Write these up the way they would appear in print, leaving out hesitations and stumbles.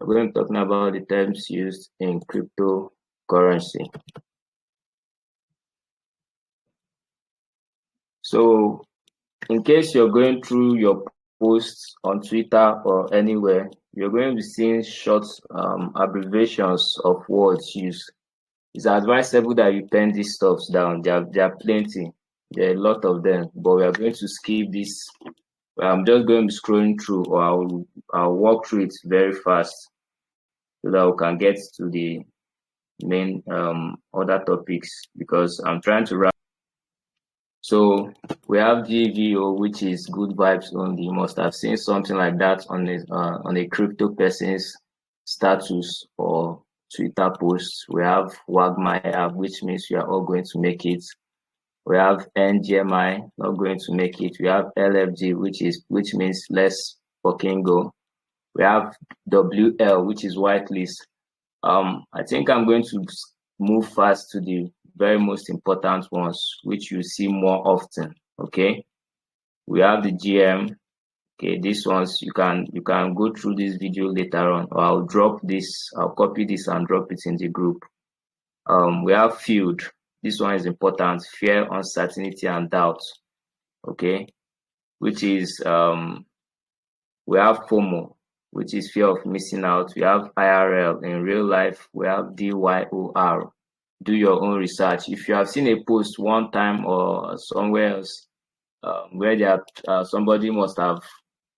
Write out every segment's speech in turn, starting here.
We're going to be talking about the terms used in cryptocurrency. So, in case you're going through your posts on Twitter or anywhere, you're going to be seeing short abbreviations of words used. It's advisable that you pen these stuffs down. There are plenty. There are a lot of them, but we are going to skip this. I'm just going to be scrolling through, or I'll walk through it very fast so that we can get to the main other topics, because I'm trying to wrap. So we have GVO, which is good vibes only. You must have seen something like that on a crypto person's status or Twitter posts. We have WAGMI app, which means we are all going to make it. We have NGMI, not going to make it. We have LFG, which means let's fucking go. We have WL, which is whitelist. I think I'm going to move fast to the very most important ones, which you see more often. Okay, we have the GM. Okay, these ones you can go through this video later on, or I'll drop this. I'll copy this and drop it in the group. We have field. This one is important: fear, uncertainty, and doubt. Okay, which is we have FOMO, which is fear of missing out. We have IRL, in real life. We have DYOR, do your own research. If you have seen a post one time or somewhere else where somebody must have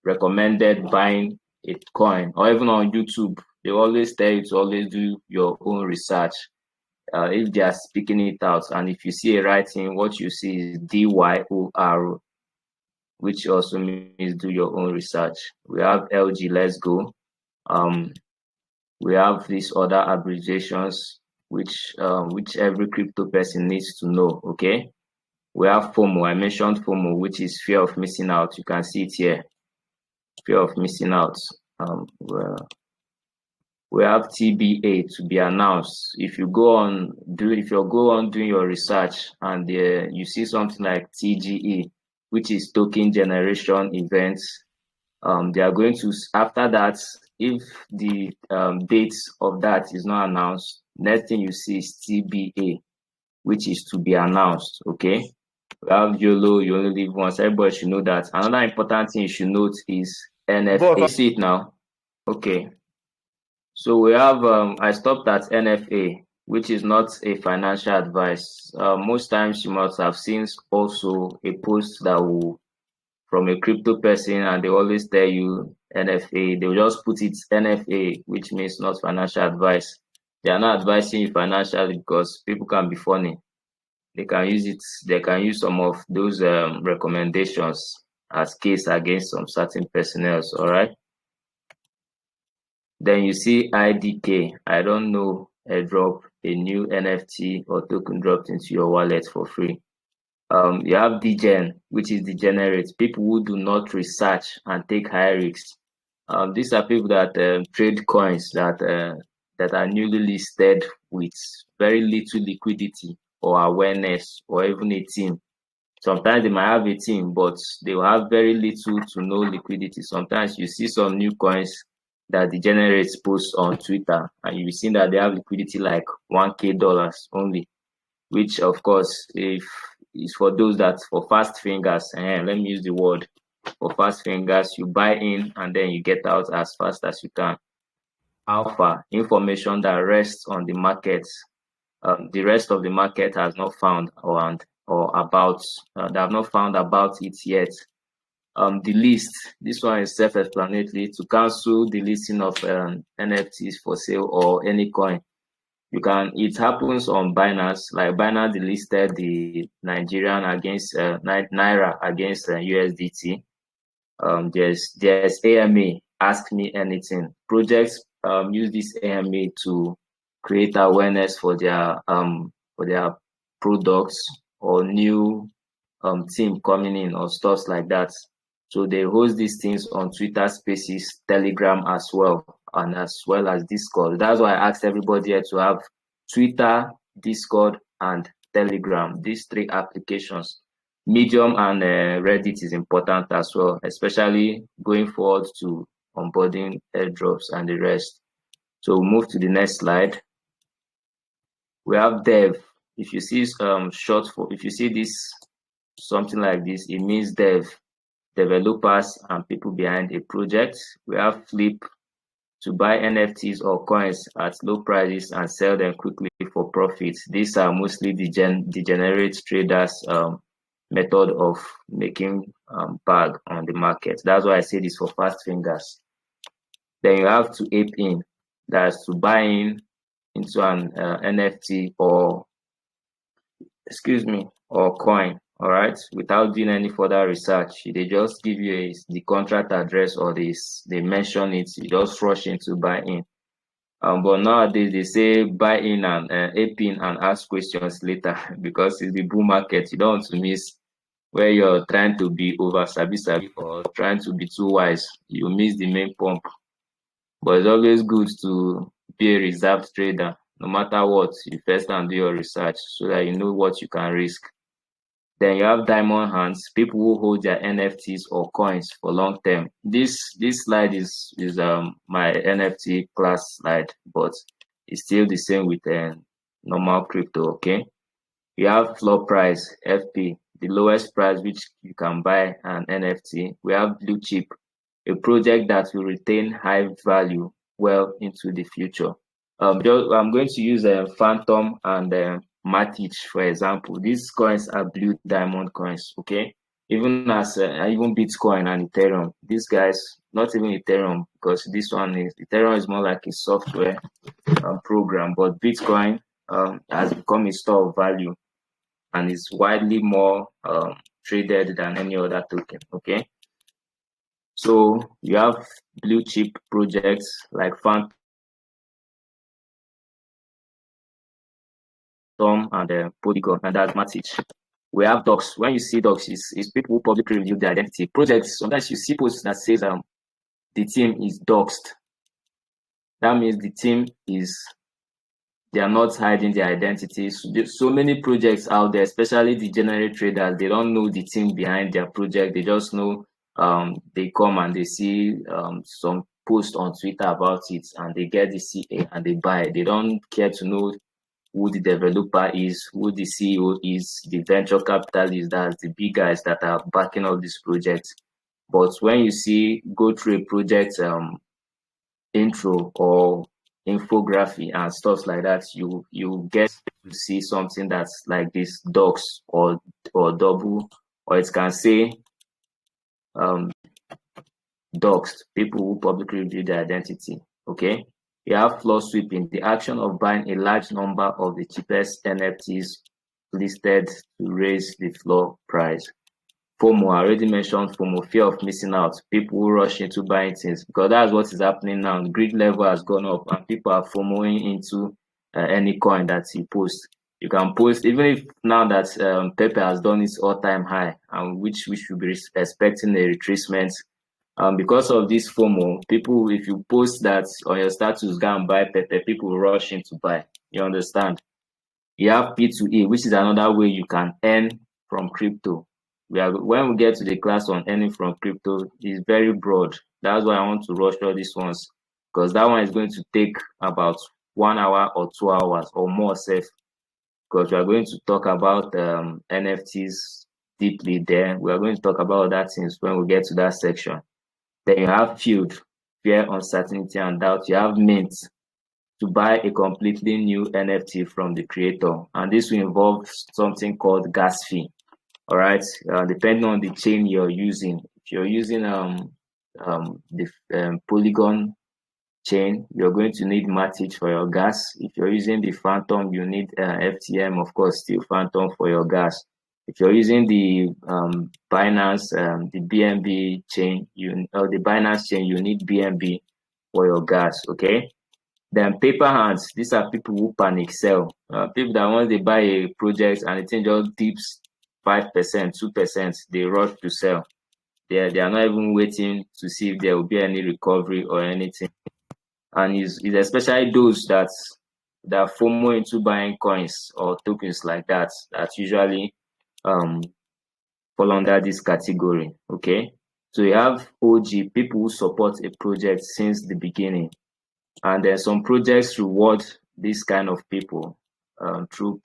recommended buying a coin, or even on YouTube, they always tell you to always do your own research if they are speaking it out. And if you see a writing, what you see is DYOR, which also means do your own research. We have LG, let's go. We have these other abbreviations which every crypto person needs to know. Okay, we have FOMO. I mentioned FOMO, which is fear of missing out. You can see it here, fear of missing out. We have TBA, to be announced. If you go on doing your research and you see something like TGE, which is token generation events, they are going to, after that, if the dates of that is not announced, next thing you see is TBA, which is to be announced. Okay, we have YOLO, you only live once. Everybody should know that. Another important thing you should note is NFA. You see it now? Okay, so we have I stopped at NFA, which is not a financial advice. Most times you must have seen also a post that will from a crypto person, and they always tell you NFA. They will just put it NFA, which means not financial advice. They are not advising you financially, because people can be funny. They can use it. They can use some of those recommendations as case against some certain personnel. All right. Then you see IDK. I don't know, Airdrop, a new NFT or token dropped into your wallet for free. You have DGen, which is degenerate, people who do not research and take high risks. These are people that trade coins that are newly listed with very little liquidity or awareness, or even a team. Sometimes they might have a team, but they will have very little to no liquidity. Sometimes you see some new coins that degenerates post on Twitter, and you've seen that they have liquidity like $1K only, which of course, if is for those that for fast fingers, let me use the word for fast fingers, you buy in and then you get out as fast as you can. Alpha, information that rests on the market, the rest of the market has not found or about, they have not found about it yet. The list, this one is self-explanatory: to cancel the listing of NFTs for sale or any coin. It happens on Binance. Like Binance delisted the Nigerian against Naira against USDT. There's AMA, ask me anything. Projects use this AMA to create awareness for their products or new team coming in or stuff like that. So they host these things on Twitter Spaces, Telegram as well, and as well as Discord. That's why I asked everybody here to have Twitter, Discord, and Telegram. These three applications. Medium and Reddit is important as well, especially going forward to onboarding airdrops and the rest. So we'll move to the next slide. We have dev. If you see if you see this something like this, it means developers and people behind a project. We have flip, to buy NFTs or coins at low prices and sell them quickly for profits. These are mostly degenerate traders method of making bag on the market. That's why I say this for fast fingers. Then you have to ape in, that's to buy in into an NFT or or coin, all right, without doing any further research. They just give you the contract address, or they mention it, you just rush into buy in. But nowadays they say buy in and ape in and ask questions later because it's the bull market. You don't want to miss where you're trying to be over sabi or trying to be too wise. You miss the main pump. But it's always good to be a reserved trader. No matter what, you first and do your research so that you know what you can risk. Then you have diamond hands, people who hold their NFTs or coins for long term. This slide is my NFT class slide, but it's still the same with normal crypto. Okay, you have floor price, FP, the lowest price which you can buy an NFT. We have blue chip, a project that will retain high value well into the future. I'm going to use Phantom and Matic, for example. These coins are blue diamond coins, okay? Even Bitcoin and Ethereum. These guys, not even Ethereum, because Ethereum is more like a software program, but Bitcoin has become a store of value and is widely more traded than any other token, okay? So you have blue chip projects like Phantom and Polygon, and that's Matic. We have docs. When you see docs, it's people who publicly reveal their identity. Projects, sometimes you see posts that says the team is doxed. That means the team they are not hiding their identities. So many projects out there, especially the degenerate traders, they don't know the team behind their project. They just know they come and they see some post on Twitter about it and they get the CA and they buy. They don't care to know who the developer is, who the CEO is, the venture capitalists, that's the big guys that are backing up this project. But when you go through a project intro or infography and stuff like that, you get to see something that's like this docs or double, or it can say doxed, people who publicly reveal their identity. Okay, you have floor sweeping, the action of buying a large number of the cheapest NFTs listed to raise the floor price. FOMO, I already mentioned FOMO, fear of missing out. People who rush into buying things because that's what is happening now. The greed level has gone up and people are FOMOing into any coin that you post. You can post, even if now that Pepe has done its all-time high, and which we should be expecting a retracement. Because of this FOMO, people, if you post that on your status, go and buy Pepe, people will rush in to buy. You understand? You have P2E, which is another way you can earn from crypto. When we get to the class on earning from crypto, it's very broad. That's why I want to rush all these ones, because that one is going to take about 1 hour or 2 hours or more safe, because we are going to talk about NFTs deeply there. We are going to talk about other things when we get to that section. Then you have field, fear, uncertainty, and doubt. You have mint, to buy a completely new NFT from the creator, and this will involve something called gas fee. All right, depending on the chain you're using. If you're using the Polygon chain, you're going to need Matic for your gas. If you're using the Phantom, you need FTM, of course, still Phantom for your gas. If you're using the Binance, the BNB chain, the Binance chain, you need BNB for your gas. Okay. Then paper hands, these are people who panic sell. People that once they buy a project and the thing just dips 5%, 2%, they rush to sell. They are not even waiting to see if there will be any recovery or anything. And it's especially those that FOMO into buying coins or tokens like that usually fall under this category. Okay, so you have OG, people who support a project since the beginning. And then some projects reward this kind of people through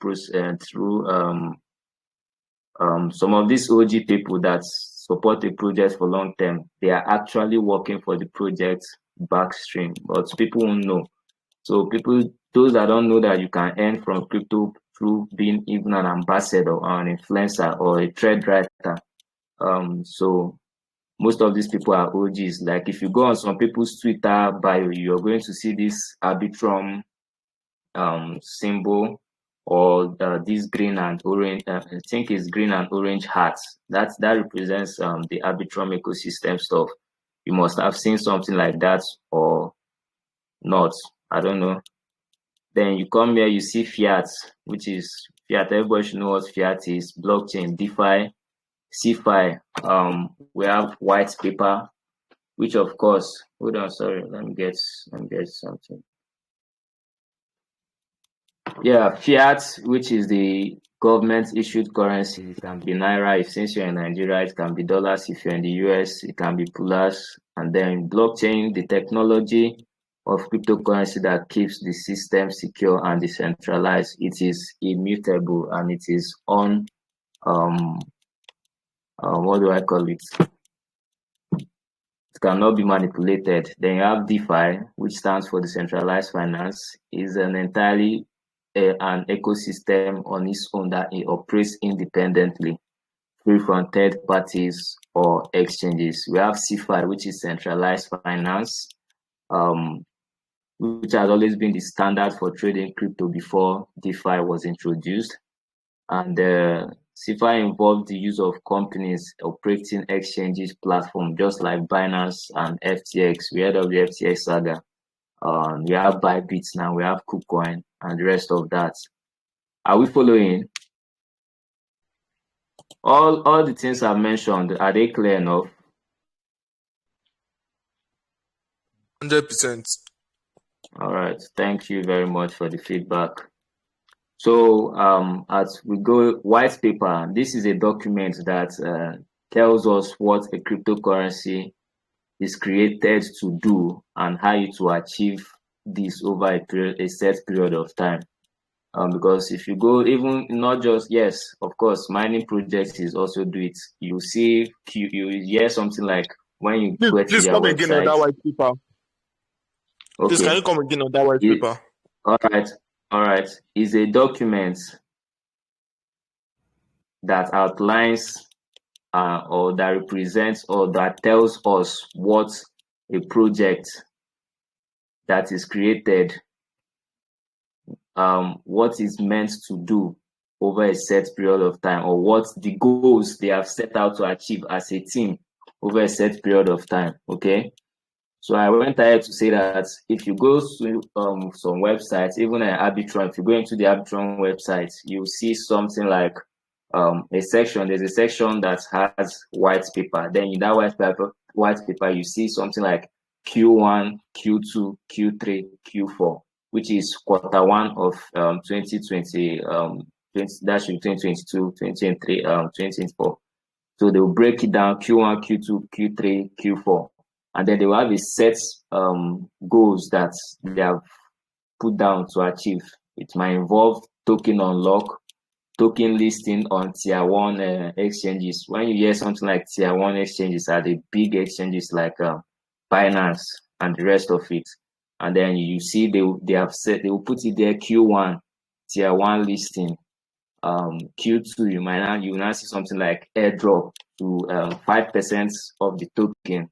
some of these OG people that support the project for long term. They are actually working for the project backstream, but people won't know. So those that don't know that you can earn from crypto through being even an ambassador or an influencer or a thread writer. So most of these people are OGs. Like if you go on some people's Twitter bio, you're going to see this Arbitrum symbol, or this green and orange. I think it's green and orange hats. That represents the Arbitrum ecosystem stuff. You must have seen something like that or not. I don't know. Then you come here, you see fiat, which is fiat. Everybody should know what fiat is. Blockchain, DeFi, CeFi. We have white paper, which of course. Hold on, sorry. Let me get something. Yeah, fiat, which is the government issued currency. It can be naira if since you're in Nigeria, it can be dollars if you're in the US, it can be pullers. And then blockchain, the technology of cryptocurrency that keeps the system secure and decentralized. It is immutable and it is on what do I call it? It cannot be manipulated. Then you have DeFi, which stands for decentralized finance, is an entirely an ecosystem on its own that it operates independently, free from third parties or exchanges. We have CeFi, which is centralized finance, which has always been the standard for trading crypto before DeFi was introduced. And CeFi involved the use of companies operating exchanges platform, just like Binance and FTX. We heard of the FTX saga. We have Bybit now, we have KuCoin, and the rest of that. Are we following? All the things I've mentioned, are they clear enough? 100%. All right, thank you very much for the feedback. So as we go, white paper, this is a document that tells us what a cryptocurrency is created to do and how to achieve this over a set period of time. Because if you go, even not just, yes, of course, mining projects is also do it. You see, you hear something like when you go to Please their come again on that website. white paper. Please, can Okay. you come again on that white paper? All right. Is a document that outlines or that represents or that tells us what a project that is created, what is meant to do over a set period of time, or what the goals they have set out to achieve as a team over a set period of time. Okay. So I went ahead to say that if you go to some websites, even Arbitrum, if you go into the Arbitrum website, you'll see something like a section. There's a section that has white paper. Then in that white paper, you see something like Q1, Q2, Q3, Q4, which is Q1 of 2020, that should be 2022, 2023, 2024. So they'll break it down Q1, Q2, Q3, Q4. And then they will have a set goals that they have put down to achieve. It might involve token unlock, token listing on tier 1 exchanges. When you hear something like tier 1 exchanges, are the big exchanges like Binance and the rest of it. And then you see they will put it there Q1 tier 1 listing. Q2 you will now see something like airdrop to 5% of the token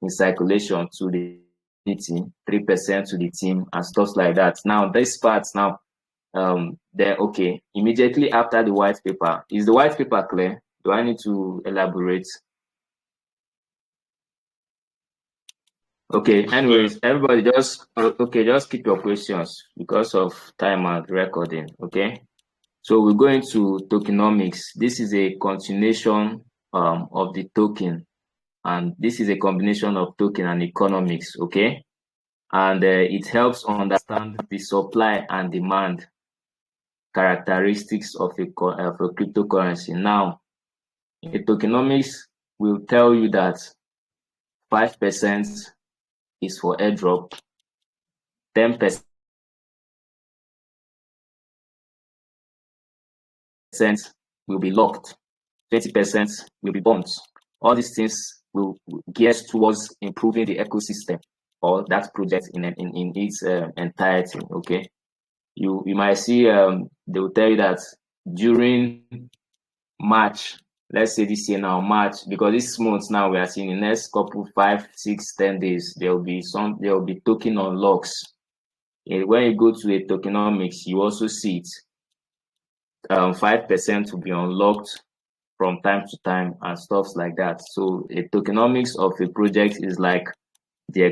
in circulation to the team, 3% to the team, and stuff like that. Now this part now, okay, immediately after the white paper, is the white paper clear? Do I need to elaborate? Okay, anyways, everybody just keep your questions because of time and recording. Okay, so we're going to tokenomics. This is a continuation of the token, and this is a combination of token and economics. Okay, and it helps understand the supply and demand characteristics of a cryptocurrency. Now, a tokenomics will tell you that 5% is for airdrop, 10% will be locked, 20% will be bonds. All these things will gear towards improving the ecosystem or that project in its entirety. Okay, you might see they will tell you that during March, let's say this year now, March, because this month now we are seeing the next couple 5, 6, 10 days, there will be token unlocks. And when you go to a tokenomics, you also see it. 5% will be unlocked from time to time and stuff like that. So a tokenomics of a project is like the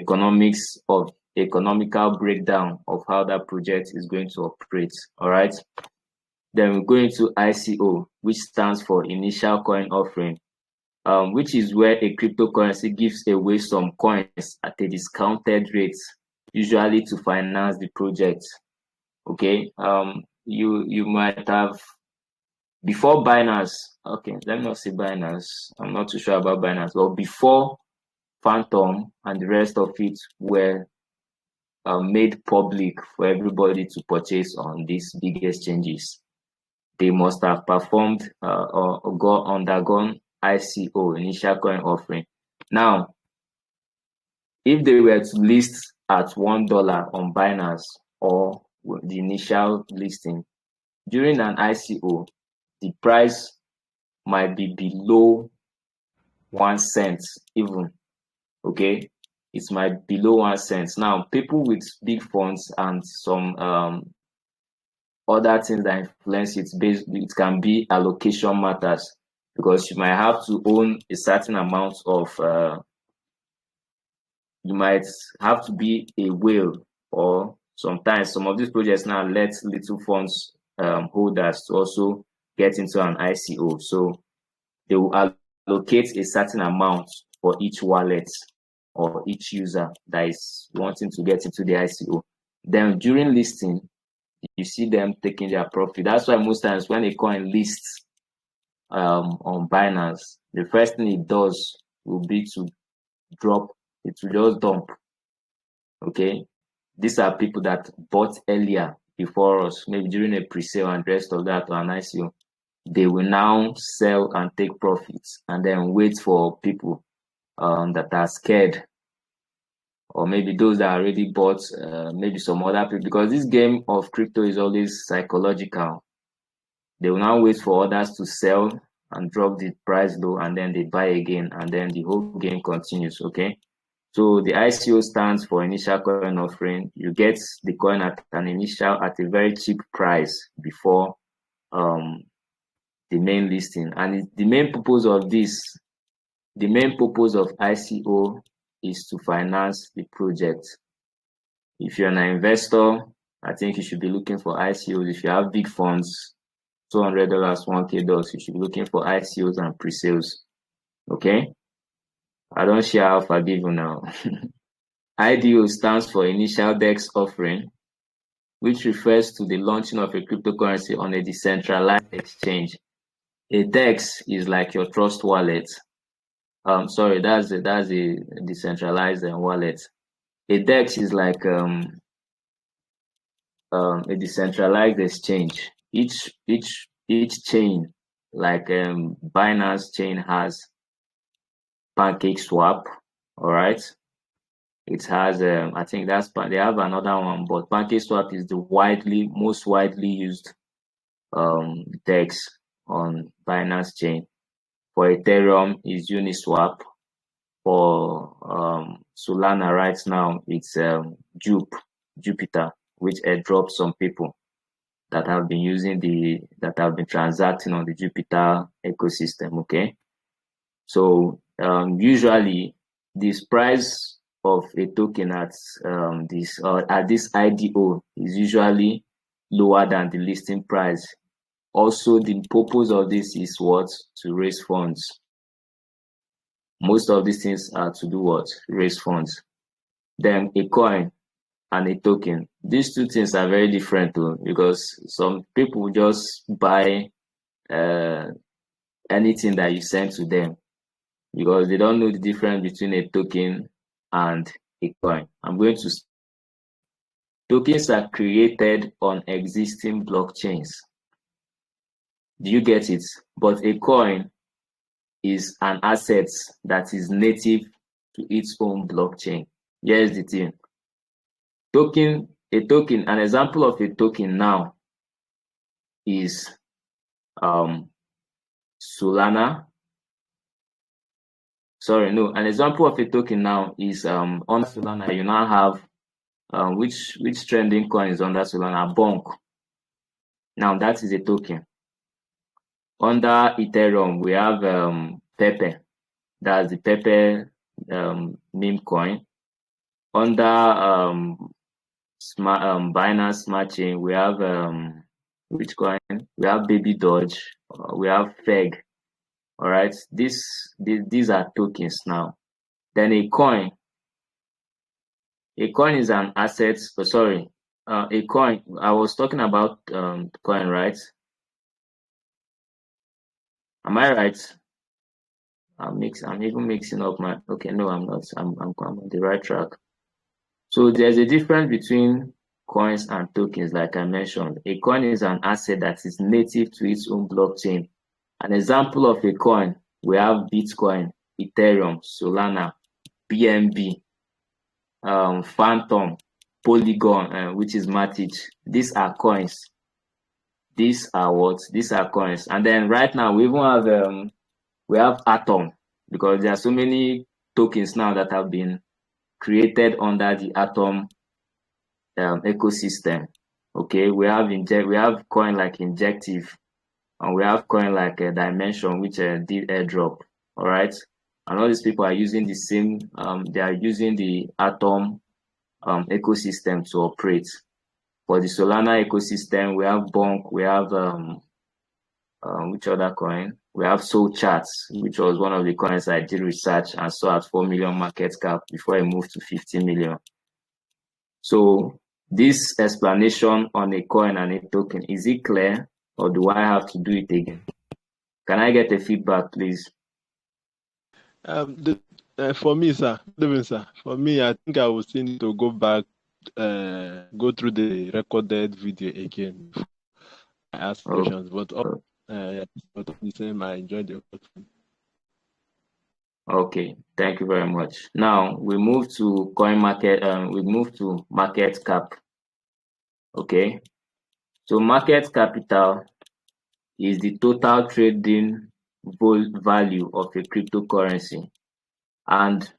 economical breakdown of how that project is going to operate. All right. Then we go into ICO, which stands for initial coin offering, which is where a cryptocurrency gives away some coins at a discounted rate, usually to finance the project. Okay. You might have, before Binance, okay, let me not say Binance. I'm not too sure about Binance, but before Phantom and the rest of it were made public for everybody to purchase on these big exchanges, they must have performed or undergone ICO, initial coin offering. Now, if they were to list at $1 on Binance or the initial listing, during an ICO, the price might be below 1 cent even. Okay, it might be below 1 cent. Now, people with big funds and some other things that influence it, it can be allocation matters, because you might have to own a certain amount of you might have to be a whale, or sometimes some of these projects now let little funds holders to also get into an ICO. So they will allocate a certain amount for each wallet or each user that is wanting to get into the ICO. Then during listing, you see them taking their profit. That's why most times when a coin lists on Binance, the first thing it does will be to drop. It will just dump. Okay, these are people that bought earlier before us, maybe during a pre-sale and rest of that, or an ICO. They will now sell and take profits, and then wait for people that are scared, or maybe those that already bought, maybe some other people, because this game of crypto is always psychological. They will now wait for others to sell and drop the price low, and then they buy again, and then the whole game continues. Okay, so the ICO stands for initial coin offering. You get the coin at a very cheap price before the main listing, and the main purpose of ICO is to finance the project. If you're an investor, I think you should be looking for ICOs. If you have big funds, $200, $1K, you should be looking for ICOs and pre-sales. Okay, I don't share how I give you now. IDO stands for initial DEX offering, which refers to the launching of a cryptocurrency on a decentralized exchange. A DEX is like your trust wallet. Sorry, that's a decentralized wallet. A DEX is like a decentralized exchange. Each chain, like Binance chain, has PancakeSwap. All right, it has I think they have another one, but PancakeSwap is the most widely used DEX on Binance chain. For Ethereum is Uniswap. For Solana right now, it's Jupiter, which airdrops some people that have been transacting on the Jupiter ecosystem. Okay, so usually this price of a token at this IDO is usually lower than the listing price. Also, the purpose of this is what? To raise funds. Most of these things are to do what? Raise funds. Then a coin and a token. These two things are very different too, because some people just buy anything that you send to them, because they don't know the difference between a token and a coin. I'm going to Tokens are created on existing blockchains. Do you get it? But a coin is an asset that is native to its own blockchain. Here's the thing. An example of a token now is Solana. Sorry, no, an example of a token now is on Solana. You now have which trending coin is under Solana? Bonk. Now that is a token. Under Ethereum, we have Pepe. That's the Pepe meme coin. Under Binance Smart Chain, we have which coin? We have Baby Doge. We have Feg. All right, these are tokens now. Then a coin is an asset. Oh, sorry, a coin. I was talking about coin, right? Am I right? I'm even mixing up my. Okay, no, I'm not. I'm on the right track. So there's a difference between coins and tokens, like I mentioned. A coin is an asset that is native to its own blockchain. An example of a coin, we have Bitcoin, Ethereum, Solana, BNB, Phantom, Polygon, which is Matic. These are coins. These are what? These are coins. And then right now we even have Atom, because there are so many tokens now that have been created under the Atom ecosystem. Okay, we have coin like Injective, and we have coin like Dimension, which did Airdrop. All right, and all these people are using the same. They are using the Atom ecosystem to operate. For the Solana ecosystem, we have Bonk, we have which other coin? We have Soul Charts, which was one of the coins I did research and saw at 4 million market cap before I moved to 50 million. So this explanation on a coin and a token, is it clear, or do I have to do it again? Can I get a feedback, please? For me, sir, for me, I think I will still need to go back, go through the recorded video again. I ask questions, but the same, I enjoyed the question. Okay, thank you very much. Now we move to coin market. We move to market cap. Okay, so market capital is the total trading value of a cryptocurrency, and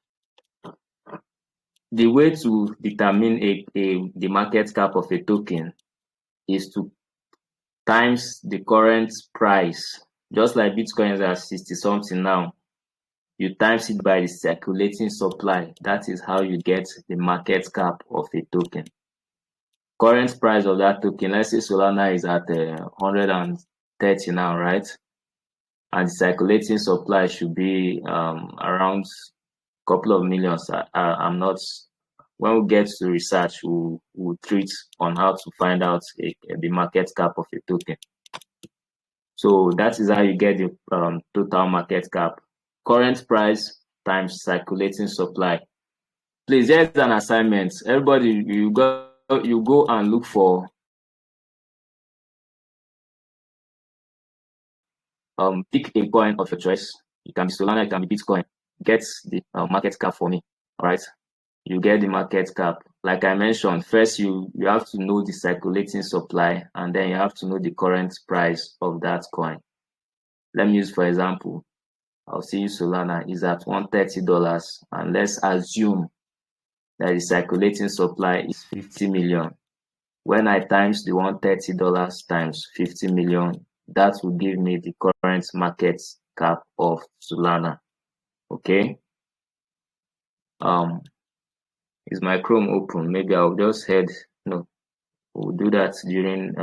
the way to determine the market cap of a token is to times the current price. Just like Bitcoin is at 60 something now, you times it by the circulating supply. That is how you get the market cap of a token. Current price of that token, let's say Solana is at 130 now, right? And the circulating supply should be around a couple of millions. I'm not. When we get to research, we'll treat on how to find out the market cap of a token. So that is how you get the total market cap. Current price times circulating supply. Please, here's an assignment. Everybody, you go and look for pick a coin of your choice. It can be Solana, it can be Bitcoin. Get the market cap for me. All right. You get the market cap. Like I mentioned, first you have to know the circulating supply, and then you have to know the current price of that coin. Let me use, for example, I'll see Solana is at $130, and let's assume that the circulating supply is 50 million. When I times the $130 times 50 million, that will give me the current market cap of Solana. Okay. Is my Chrome open? Maybe I'll just head. No, we'll do that during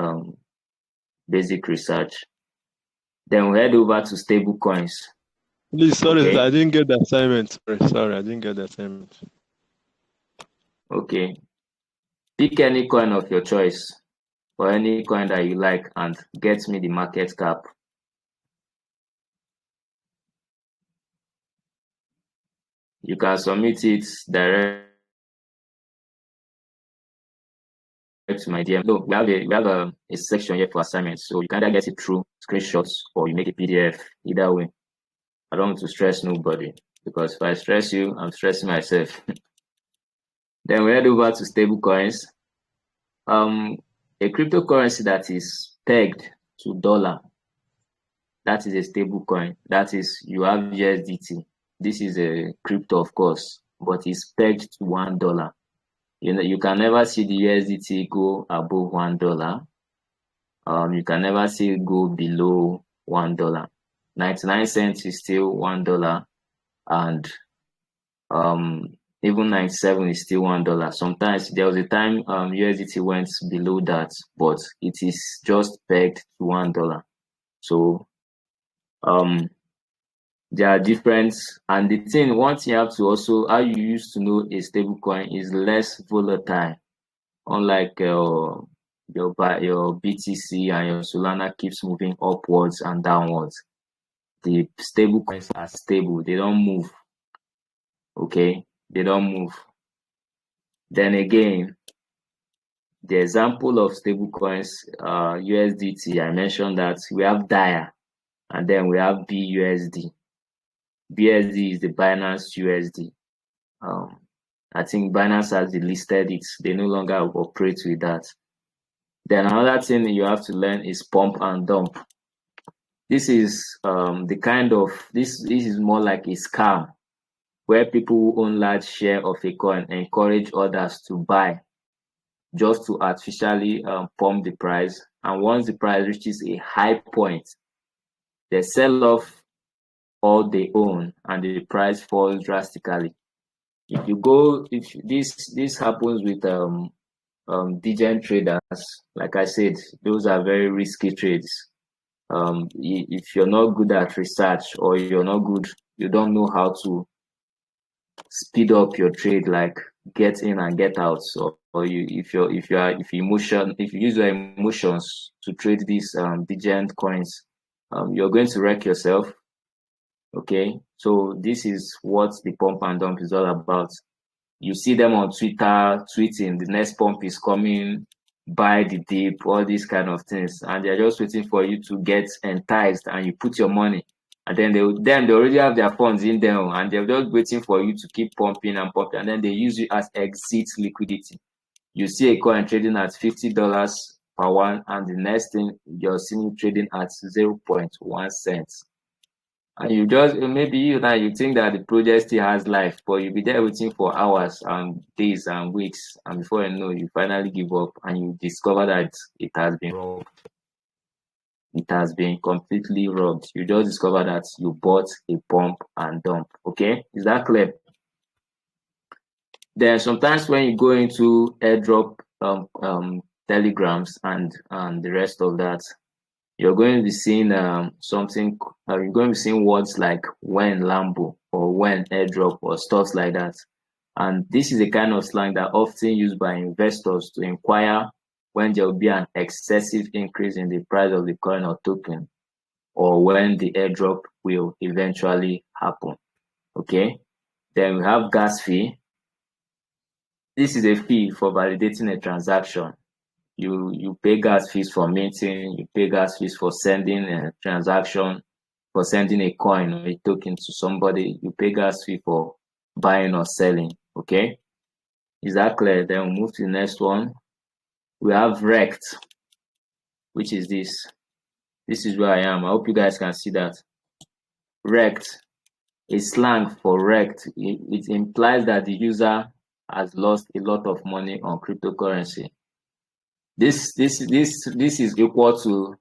basic research. Then we'll head over to stable coins. Please, sorry, okay. I didn't get the assignment. Sorry, I didn't get the assignment. Okay. Pick any coin of your choice, or any coin that you like, and get me the market cap. You can submit it directly to my DM. No, we have a section here for assignments, so you can either get it through screenshots or you make a PDF. Either way, I don't want to stress nobody, because if I stress you, I'm stressing myself. Then we head over to stable coins. A cryptocurrency that is pegged to dollar, that is a stable coin. That is, you have USDT. This is a crypto, of course, but it's pegged to $1. You can never see the USDT go above $1. You can never see it go below $1. 99 cents is still $1, and even 97 is still $1. Sometimes there was a time USDT went below that, but it is just pegged to $1. So there are different, and the thing, one thing you have to also, how you used to know a stable coin is less volatile, unlike your BTC and your Solana keeps moving upwards and downwards. The stable coins are stable, they don't move. Okay, they don't move. Then again, the example of stable coins, USDT, I mentioned that we have DIA, and then we have BUSD. BSD is the Binance USD. I think Binance has delisted it. They no longer operate with that. Then another thing you have to learn is pump and dump. This is the kind of, this is more like a scam, where people who own large share of a coin encourage others to buy just to artificially pump the price. And once the price reaches a high point, they sell off all they own and the price falls drastically. If this happens with degen traders, like I said, those are very risky trades. If you're not good at research, or you don't know how to speed up your trade, like get in and get out, or if you use your emotions to trade these degen coins, you're going to wreck yourself. Okay, so this is what the pump and dump is all about. You see them on Twitter tweeting, the next pump is coming, buy the dip, all these kind of things, and they're just waiting for you to get enticed and you put your money, and then they already have their funds in there, and they're just waiting for you to keep pumping and pumping, and then they use you as exit liquidity. You see a coin trading at $50 per one, and the next thing you're seeing trading at 0.1 cents. And you just, maybe you think that the project still has life, but you'll be there waiting for hours and days and weeks, and before you know, you finally give up and you discover that it has been robbed. It has been completely robbed. You just discover that you bought a pump and dump. Okay, is that clear? Then sometimes when you go into airdrop telegrams and the rest of that, you're going to be seeing you're going to be seeing words like when Lambo or when airdrop or stuff like that. And this is a kind of slang that often used by investors to inquire when there will be an excessive increase in the price of the coin or token, or when the airdrop will eventually happen. Okay, then we have gas fee. This is a fee for validating a transaction. You pay gas fees for minting, you pay gas fees for sending a transaction, for sending a coin or a token to somebody, you pay gas fee for buying or selling. Okay, is that clear? Then we'll move to the next one. We have rect, which is this. This is where I am. I hope you guys can see that. Rect is slang for wrecked. It implies that the user has lost a lot of money on cryptocurrency. This is equal to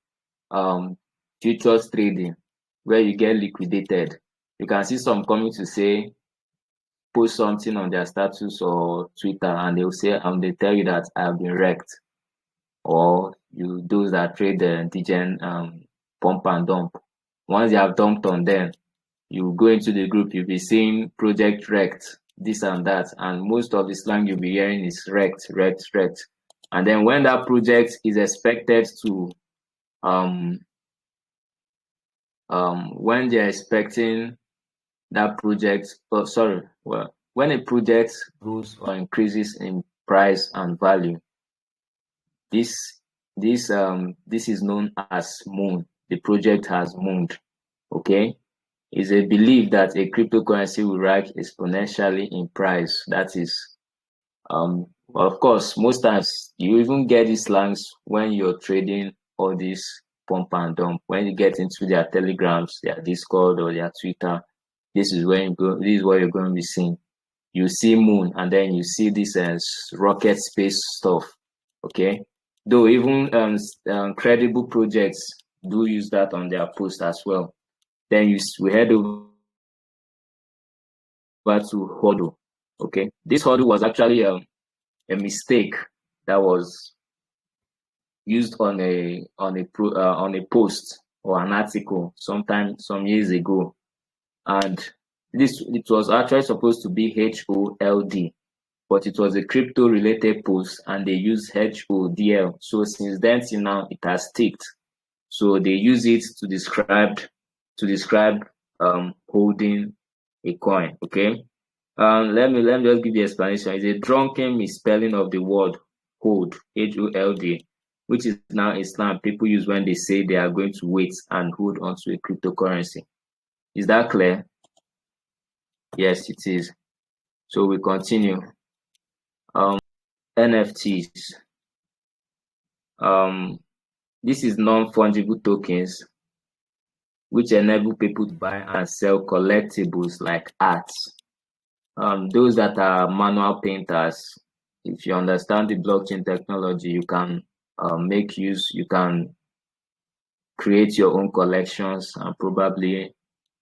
futures trading, where you get liquidated. You can see some coming to say, post something on their status or Twitter, and they'll say, they tell you that I've been wrecked. Or those that trade the degen pump and dump. Once you have dumped on them, you go into the group, you'll be seeing project wrecked, this and that, and most of the slang you'll be hearing is wrecked. And then when that project is expected to when they're expecting that project, when a project grows or increases in price and value, this is known as moon. The project has mooned. Okay, it's a belief that a cryptocurrency will rise exponentially in price. That is, of course, most times you even get these slangs when you're trading all this pump and dump. When you get into their telegrams, their Discord or their Twitter, this is when you go. This is what you're going to be seeing. You see moon, and then you see this rocket space stuff. Okay, though even credible projects do use that on their post as well. Then we head over to hodl. Okay, this hodl was actually a mistake that was used on a post or an article some years ago, and it was actually supposed to be HOLD, but it was a crypto related post and they used HODL. So since then till now it has sticked. So they use it to describe holding a coin. Okay. Let me just give the explanation. It's a drunken misspelling of the word hold, HOLD, which is now a slang people use when they say they are going to wait and hold onto a cryptocurrency. Is that clear? Yes, it is. So we continue. NFTs. This is non-fungible tokens which enable people to buy and sell collectibles like arts. Those that are manual painters, if you understand the blockchain technology, you can you can create your own collections and probably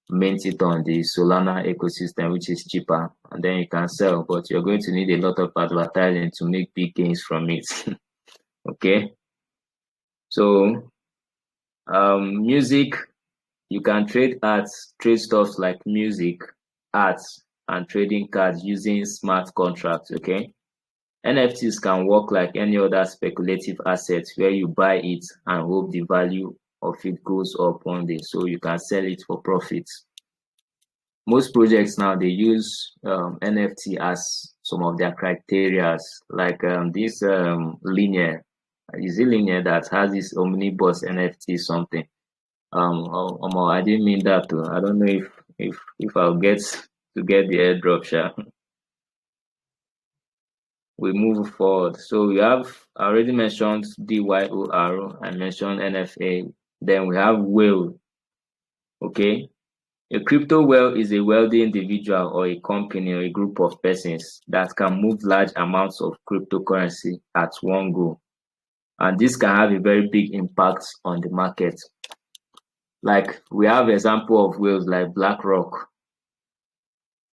mint it on the Solana ecosystem, which is cheaper, and then you can sell, but you're going to need a lot of advertising to make big gains from it. Okay, so music, you can trade stuff like music, arts, and trading cards using smart contracts. Okay, NFTs can work like any other speculative asset where you buy it and hope the value of it goes up one day, so you can sell it for profits. Most projects now, they use NFT as some of their criteria, like this Linear. Is it Linear that has this omnibus NFT something? I didn't mean that to. I don't know if I'll get to get the airdrop share. We move forward. So we have already mentioned DYOR. I mentioned NFA. Then we have whale. Okay. A crypto whale is a wealthy individual or a company or a group of persons that can move large amounts of cryptocurrency at one go. And this can have a very big impact on the market. Like we have example of whales like BlackRock.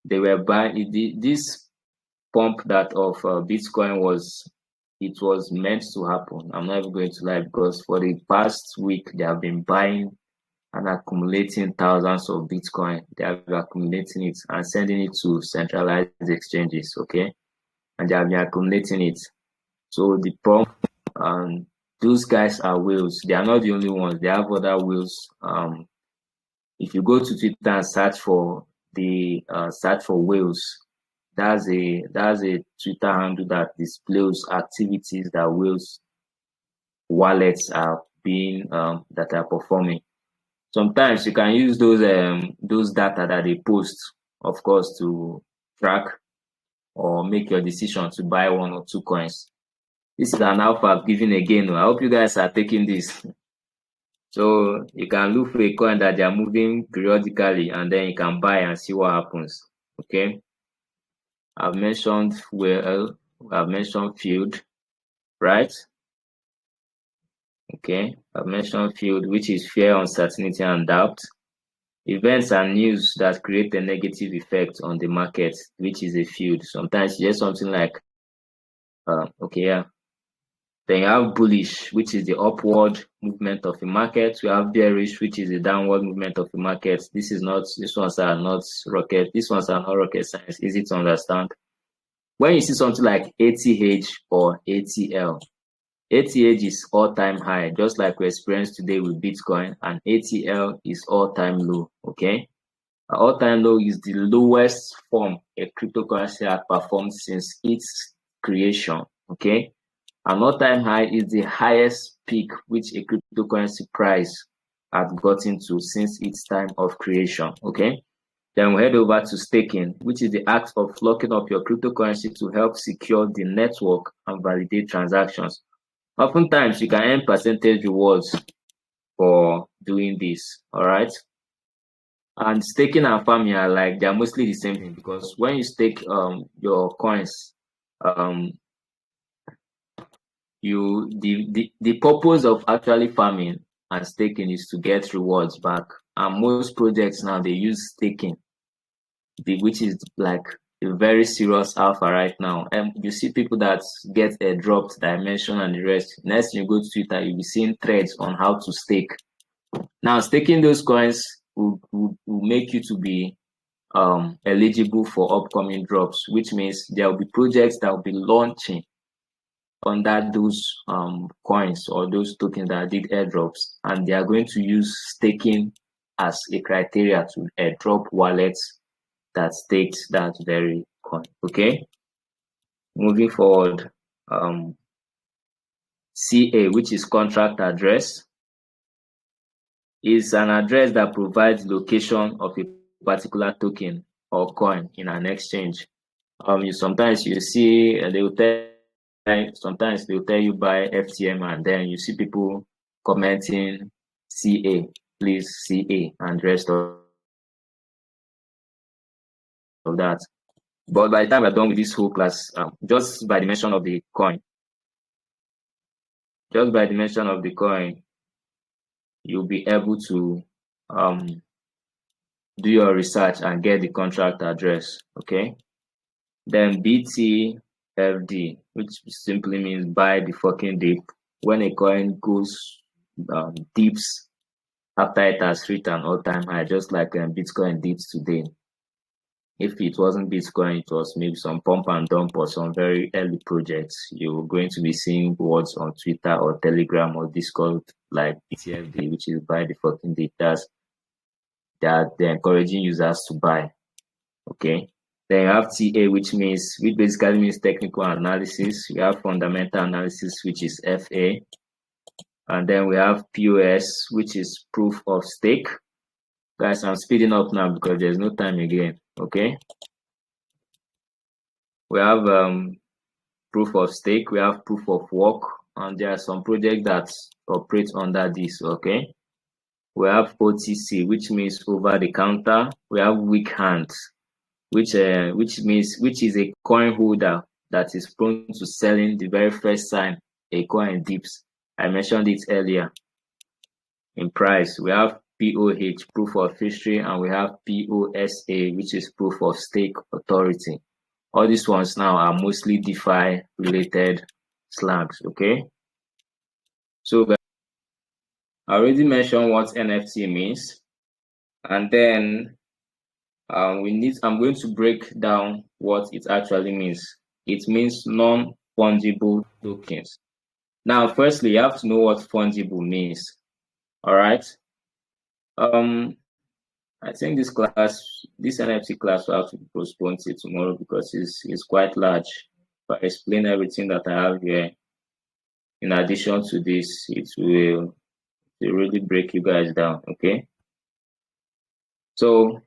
They were buying this pump that of Bitcoin was meant to happen. I'm not even going to lie, because for the past week they have been buying and accumulating thousands of Bitcoin. They have been accumulating it and sending it to centralized exchanges. Okay, and they have been accumulating it. So the pump, those guys are whales. They are not the only ones. They have other whales. If you go to Twitter and search for whales, that's a Twitter handle that displays activities that whales wallets are being that are performing. Sometimes you can use those data that they post, of course, to track or make your decision to buy one or two coins. This is an alpha I've given again. I hope you guys are taking this. So you can look for a coin that they are moving periodically, and then you can buy and see what happens. Okay. I've mentioned whale, I've mentioned field, right? Okay, I've mentioned field, which is fear, uncertainty, and doubt. Events and news that create a negative effect on the market, which is a field. Sometimes you hear something like, okay, yeah. Then you have bullish, which is the upward movement of the market. We have bearish, which is the downward movement of the market. These ones are not rocket science, easy to understand. When you see something like ATH or ATL, ATH is all-time high, just like we experienced today with Bitcoin, and ATL is all-time low. Okay, all-time low is the lowest form a cryptocurrency has performed since its creation. Okay, An all-time high is the highest peak which a cryptocurrency price has gotten to since its time of creation. Okay. Then we head over to staking, which is the act of locking up your cryptocurrency to help secure the network and validate transactions. Oftentimes, you can earn percentage rewards for doing this. All right. And staking and farming are like, they're mostly the same thing, because when you stake your coins, the purpose of actually farming and staking is to get rewards back. And most projects now, they use staking, which is like a very serious alpha right now. And you see people that get Airdrop, Dimension, and the rest. Next, you go to Twitter, you'll be seeing threads on how to stake. Now, staking those coins will make you to be eligible for upcoming drops, which means there will be projects that will be launching under those coins or those tokens that did airdrops, and they are going to use staking as a criteria to airdrop wallets that staked that very coin. Okay, moving forward, CA, which is contract address, is an address that provides location of a particular token or coin in an exchange. Sometimes you see they will tell, sometimes they'll tell you buy FTM, and then you see people commenting CA, please CA, and rest of that. But by the time we're done with this whole class, just by the mention of the coin, you'll be able to do your research and get the contract address. Okay. Then BTFD, which simply means buy the fucking dip. When a coin goes dips after it has reached an all-time high, just like Bitcoin dips today. If it wasn't Bitcoin, it was maybe some pump and dump or some very early projects, you're going to be seeing words on Twitter or Telegram or Discord like BTFD, which is buy the fucking dip. That they're encouraging users to buy. Okay. Then you have TA, which basically means technical analysis. We have fundamental analysis, which is FA. And then we have POS, which is proof of stake. Guys, I'm speeding up now because there's no time again. Okay. We have proof of stake. We have proof of work. And there are some projects that operate under this. Okay. We have OTC, which means over the counter. We have weak hands, which is a coin holder that is prone to selling the very first time a coin dips. I mentioned it earlier in price. We have POH, proof of history, and we have POSA, which is proof of stake authority. All these ones now are mostly DeFi related slangs. Okay, so I already mentioned what NFT means, and then I'm going to break down what it actually means. It means non-fungible tokens. Now, firstly, you have to know what fungible means. All right. I think this NFT class will have to be postponed till tomorrow because it's quite large. If I explain everything that I have here, in addition to this, it will really break you guys down. Okay. So